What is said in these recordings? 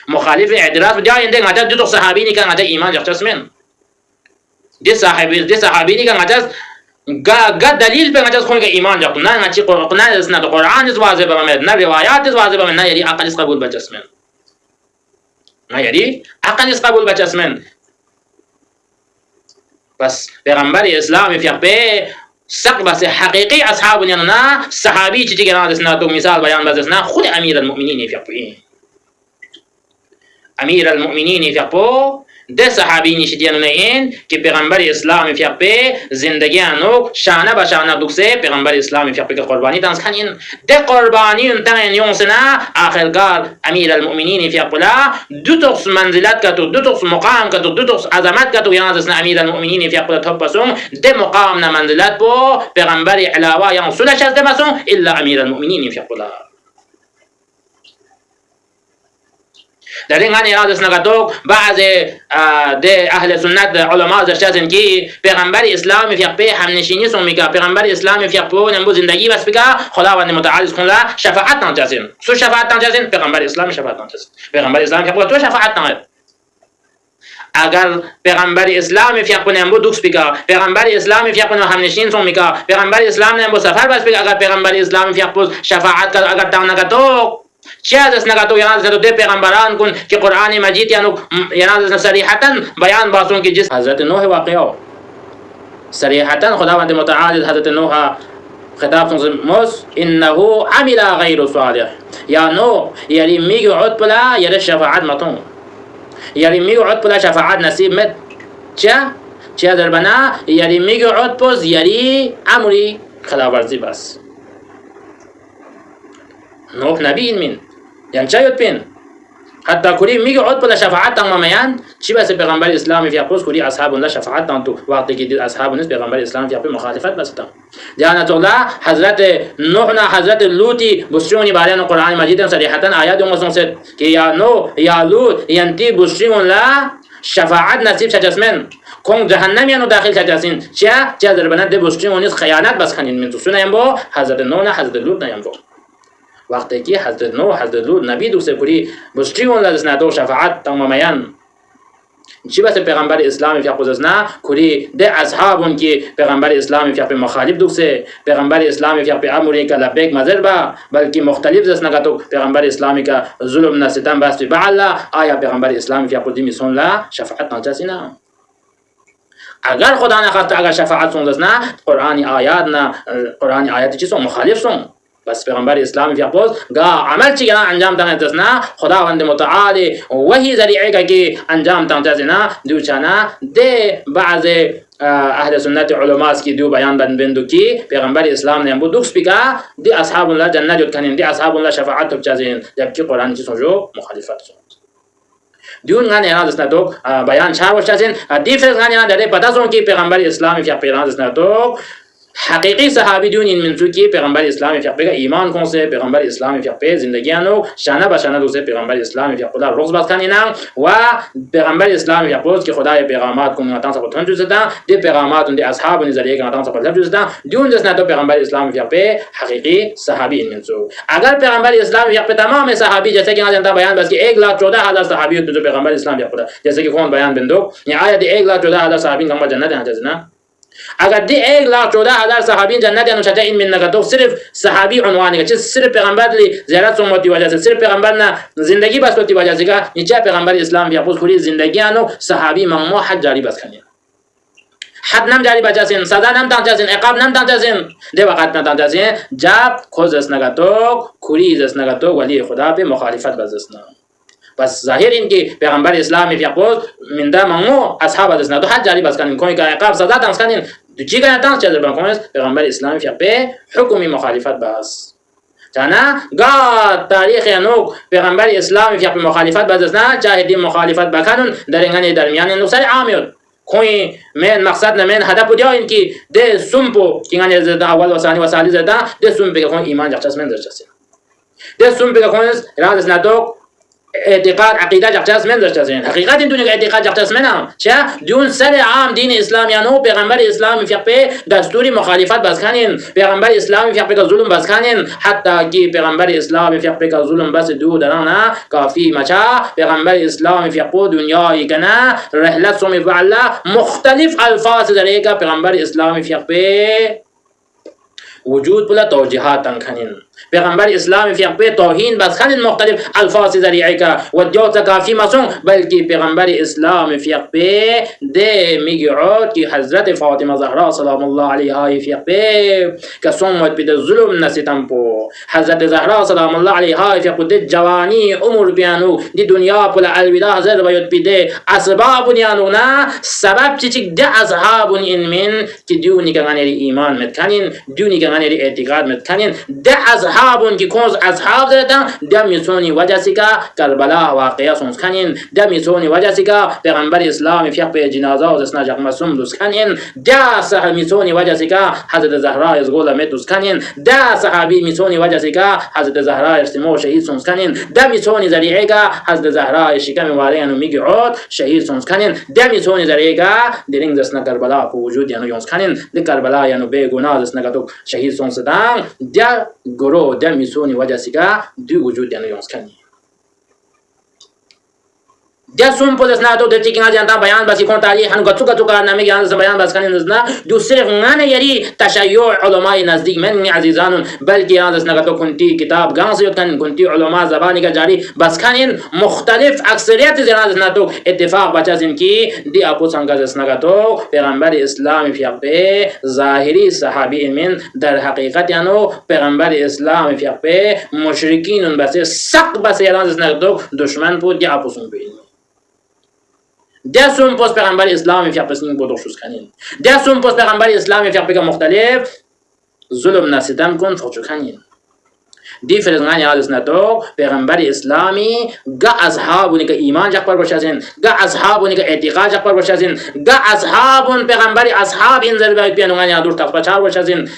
مخالف اعتراض بده اینده غدا دو صحابی نی که غدا ایمان جختس من دي صحابي دي كان قد دليل بين جالس خونك إيمان جاكم نا نشي قرآن إسنا القرآن إزواجه بمن نا روايات إزواجه بمن نا يري عقل إسقابول بجسمن نا يري عقل إسقابول بجسمن بس پیغمبر اسلام فيقبه سق بس حقيقي أصحاب يننا صحابي تيجي كنا إسنا تو مثال بيان بزسنا خود أمير المؤمنين فيقبه أمير المؤمنين فيقبه ده صحابی نشدیانو این که پیغمبر اسلام فیقبه زندگی انو شانه به شانه دوکسه پیغمبر اسلام فیقبه که قربانی دانس کنین ده قربانی انتقین یونسنا آخرگار امیر المؤمنین فیقبه دو تقص منزلت کتو دو تقص مقام کتو دو تقص عظمت کتو یانسنا امیر المؤمنین فیقبه تبسون ده مقام نه منزلت بو پیغمبر علاوه یان سلش از دمسون الا امیر المؤمنین فیقبه در این غنی رادس نگاتوک بعض ده اهل سنت علماء زشتن کی پیغمبر اسلام فیقبه همنشینی سون میگه پیغمبر اسلام فیقبه نمو زندگی بس بگه خداوند متعال کنه شفاعت نانجازین سو شفاعت نانجازین پیغمبر اسلام شفاعت نانجازین پیغمبر اسلام فیقبه تو شفاعت نانجازین اگر پیغمبر اسلام فیقبه نمو دوکس بگه پیغمبر اسلام فیقبه همنشین سون میگه پیغمبر اسلام نمو سفر بس بگه اگر پیغمبر اسلام فیقبه شفاعت کرد اگر داون نگاتوک چه از نگاتو یعنی از ده پیغمبران کن که قرآن مجید یعنی از صریحتاً بیان باسون که جس حضرت نوح واقعا صریحتاً خداوند متعال حضرت نوح خطاب سون موس انه عمل غیر صالح یا نوح یعنی میگه عد بلا یعنی شفاعت متون یعنی میگه عد بلا شفاعت نصیب مد چه در بنا یعنی میگه عد پس یعنی امری خداورزی بس نوح نبی من یعنی چه یاد پین حتی کلی میگه عد بلا شفاعت تمام میان چی بس پیغمبر اسلام فی اپوس کلی اصحاب الله شفاعت تان تو وقتی که دید اصحاب نیست پیغمبر اسلام فی اپوس مخالفت بس تام جانت الله حضرت نوح نه حضرت لوطی بسیونی بالین قرآن مجید صریحتا آیات مسون سد که یا نوح یا لوط ینتی بسیون لا شفاعت نصیب شجسمن کون جهنم یانو داخل شجسین چه در بنا ده بسیون نیست خیانت بس کنین من تو سنیم با حضرت نوح نه حضرت لوط نیم با وقتی که حضرت نوح حضرت لوط نبی دوسه کلی بسیون لازم نداشت شفاعت تمامیان چی بس پیغمبر اسلام فیق بزنا کلی ده اصحابون که پیغمبر اسلام فیق مخالف دوسه پیغمبر اسلام فیق امری که لبیک مزر با بلکه مختلف زس نگاتو پیغمبر اسلامی که ظلم نستم بس بعلا آیا پیغمبر اسلام فیق دی میسون لا شفاعت نجاسینا اگر خدا نخواست اگر شفاعت سون دسنا قرآن آیات چی سون مخالف سون بس پیغمبر اسلام فی اپوز گا عمل چی گنا انجام دهند دسنا خداوند متعال وحی ذریعه که انجام دهند دوچانا ده بعض اهل سنت علماء کی دو بیان بندو کی پیغمبر اسلام نے دوکس بگا دی اصحاب الله جنت جوت کنین دی اصحاب الله شفاعت بچازین جبکہ قرآن چی سوجو مخالفت سو دیون غانی نا دسنا تو بیان چار وشازین دی فرض غانی نا دے پتہ سون کی پیغمبر اسلام فی پیغمبر دسنا تو حقیقی صحابی دون این منطقی که پیغمبر اسلام فیق بگه ایمان کنسه پیغمبر اسلام فیق به زندگی انو شانه به شانه دوسه پیغمبر اسلام فیق خدا روز باز کنینا و پیغمبر اسلام فیق بود که خدای پیغامات کو نتان سبت تن جزدا دی پیغامات دی اصحاب نظریه که نتان سبت جزدا دیون دست نه تو پیغمبر اسلام فیق به حقیقی صحابی این منطق اگر پیغمبر اسلام فیق به تمام صحابی جیسے کہ نہ بیان بس کہ 1,14,000 صحابی تو پیغمبر اسلام فیق خدا جیسے کہ کون بیان بندو یہ آیت 1,14,000 صحابی کا جنت ہے جزنا اگر دی 1,14,000 صحابی جنت یانو چته این من نگاتو صرف صحابی عنوانی که صرف پیغمبر لی زیارت سومتی وجه سے صرف پیغمبر نه زندگی بس ہوتی وجہ سے کا نیچے پیغمبر اسلام بیا پوس کلی زندگی انو صحابی ممنوع حد جاری بس کنی حد نم جاری بچاسین سزا نم تانجاسین عقاب نم تانجاسین دی وقت نم تانجاسین جب خوز اس نگاتو کلی اس نگاتو ولی خدا به مخالفت بزسنا بس ظاهر این که پیغمبر اسلام فی اپوز منده ممنوع اصحاب دسنا تو حد جاری بس کنین کوئی که عقاب سزا دانس کنین چی کنه دانس چه در کنه پیغمبر اسلام فی به حکمی مخالفت بس جانا گا تاریخ نو پیغمبر اسلام فی به مخالفت بس نه چاهدی مخالفت بکنن در این درمیان نوسر عامیت کوئی من مقصد نه من هدف بودی این که ده سومپو که یعنی از اول و ثانی و ثالث ده سوم به کوئی ایمان جاست من درجه ده سوم به کوئی راز ندوک اعتقاد عقیده جاکتاس من داشتین حقیقت این دنیا اعتقاد جاکتاس منم چه دیون سر عام دین اسلام یانو پیغمبر اسلام فیق به دستوری مخالفت بس کنین پیغمبر اسلام فیق به ظلم بس کنین حتی که پیغمبر اسلام فیق به ظلم بس دو درانه کافی مچا پیغمبر اسلام فیق به دنیای کنه رحلت سومی فعلا مختلف الفاظ ذریعه کا پیغمبر اسلام فیق به وجود بلا توجیهات کنین پیغمبر اسلام فیق به توهین بس خلین مختلف الفاظ ذریعه کا و دیوت کافی مسون بلکه پیغمبر اسلام فیق به ده میگعود که حضرت فاطمه زهرا سلام الله علیها فیق به که سومت بده ظلم نسیتم پو حضرت زهرا سلام الله علیها فیق به جوانی عمر بیانو دی دنیا پل الوداع حضرت باید بده اسباب بیانو نه سبب چیچک ده اصحاب این من که دیونی که غنی ایمان متکنین دیونی که غنی اعتقاد متکنین ده اصحابون که کنز اصحاب دادن ده میسونی وجه سیکا کربلا واقعا سونس کنین ده میسونی وجه سیکا پیغمبر اسلام فیق به جنازه و زسنا جق مسوم دوست کنین ده صحابی میسونی وجه سیکا حضرت زهرا از گولا مت دوست کنین ده صحابی میسونی وجه سیکا حضرت زهرا ارتمو شهید سونس کنین ده میسونی ذریعه کا حضرت زهرا شکم وارینو میگعود شهید سونس کنین ده میسونی ذریعه کا درینگ زسنا کربلا په وجود یانو یونس کنین ده کربلا یانو به گناه زسنا تو شهید سونس دان ده گرو ده میسونی وجه سیکا دو وجود یانو یونس کنین ده سوم پولیس نه تو دتی که نجانتا بیان بسی کن تاریخ هنو گتو گتو کارنامه گیان از بیان بس کنین نزنا دو صرف نه یری تشیع علمای نزدیک من عزیزانون بلکه از نگتو کنتی کتاب گانسیوت کنین کنتی علما زبانی کا جاری بس کنین مختلف اکثریت زناز نتو اتفاق بچازین کی دی اپو سانگاز نگتو پیغمبر اسلام فیق به ظاهری صحابی من در حقیقت یانو پیغمبر اسلام فیق به مشرکین بس سق بس یانز نگتو دشمن بود دی اپو سون بین دسوم پس پیغمبر اسلام فیق پس نیم بودوشوز کنین دسوم پس پیغمبر اسلام فیق بگم مختلف ظلم نسیدم کن فوچو کنین دی فرزنگانی حالس ندوگ پیغمبر اسلامی گا اصحابونی که ایمان جق پر باشازین گا اصحابونی که اعتقاد جق پر باشازین گا اصحابون پیغمبر اصحاب این ذربای پیانوگانی دور تقص بچار باشازین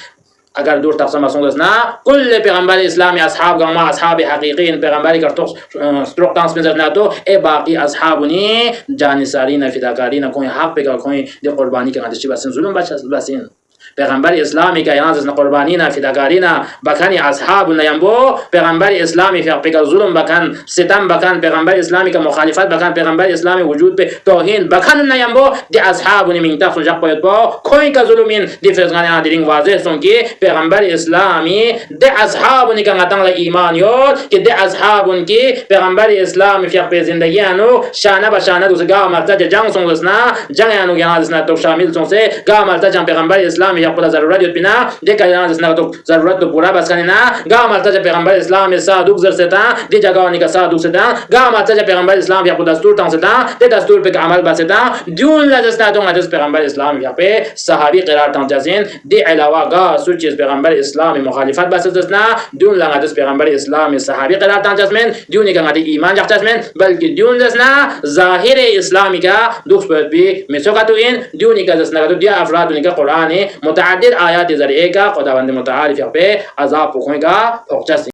اگر دور تقسیم مسئول نه کل پیغمبر اسلامی اصحاب گما اصحاب حقیقی پیغمبری که تو استروک تانس میذارد نه تو ای باقی اصحابونی جانساری نفیداکاری نکنی حق بگا کنی دی قربانی که قدشی بسین ظلم بسین پیغمبر اسلامی که یانز قربانی نه فداکاری نه بکنی اصحاب نیامبو پیغمبر اسلامی فیق ظلم بکن ستم بکن پیغمبر اسلامی که مخالفت بکن پیغمبر اسلامی وجود به توهین بکن نیامبو دی اصحاب نمی تاسو جق باید با کوی که ظلمین دی فرزگان ادرین واضح سون که پیغمبر اسلامی دی اصحاب نی که غتن ایمان یاد که دی اصحاب که پیغمبر اسلامی فیق به زندگی انو شانه به شانه دوست گام مرتج جنگ سون نه جنگ انو یانز نه تو شامل سون سه گام مرتج پیغمبر اسلامی یا خود ضرورت یاد بینا دیگر یانز نه تو ضرورت تو پورا بس کنی نه گام مرتج پیغمبر اسلامی صادق زرستا دی جگانی که صادق ستا گام مرتج پیغمبر اسلامی یا خود دستور تان ستا دی دستور به عمل بستا دیون لذت نه تو حدیث پیغمبر اسلامی یا به صحابی قرار تان جزین دی علاوه گا سوچ چیز پیغمبر اسلامی مخالفت بس نه دیون لغت پیغمبر اسلامی صحابی قرار تان جزمن دیونی که غدی ایمان جخت جزمن بلکه دیون نه ظاهر اسلامی که دوست باید بی مسوقت این دیونی که دست نگاتو دی افرادونی که قرآن متعدد آیات ذریعه کا خداوند متعال فیق به عذاب پوکھویں کا